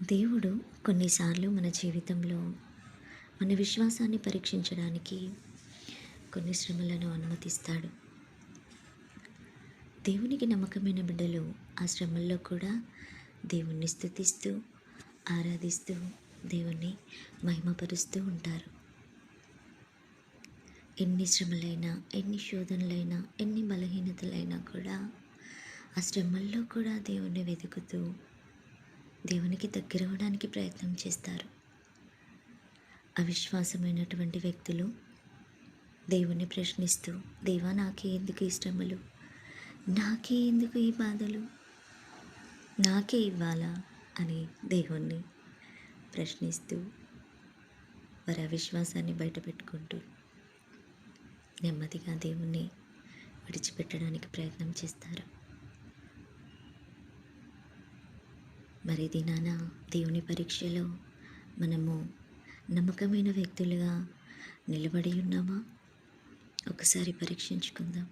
దేవుడు కొన్నిసార్లు మన జీవితంలో మన విశ్వాసాన్ని పరీక్షించడానికి కొన్ని శ్రమలను అనుమతిస్తాడు. దేవునికి నమ్మకమైన బిడ్డలు ఆ శ్రమల్లో కూడా దేవుణ్ణి స్తుతిస్తూ, ఆరాధిస్తూ, దేవుణ్ణి మహిమపరుస్తూ ఉంటారు. ఎన్ని శ్రమలైనా, ఎన్ని శోధనలైనా, ఎన్ని బలహీనతలైనా కూడా ఆ శ్రమల్లో కూడా దేవుణ్ణి వెతుకుతూ దేవునికి దగ్గరవడానికి ప్రయత్నం చేస్తారు. అవిశ్వాసమైనటువంటి వ్యక్తులు దేవుణ్ణి ప్రశ్నిస్తూ, దేవా నాకే ఎందుకు ఈ శ్రమలు, నాకే ఎందుకు ఈ బాధలు, నాకే ఇవ్వాలా అని దేవుణ్ణి ప్రశ్నిస్తూ వారి అవిశ్వాసాన్ని బయటపెట్టుకుంటూ నెమ్మదిగా దేవుణ్ణి విడిచిపెట్టడానికి ప్రయత్నం చేస్తారు. మరి దినాన దేవుని పరీక్షలో మనము నమ్మకమైన వ్యక్తులుగా నిలబడి ఉన్నామా? ఒకసారి పరీక్షించుకుందాం.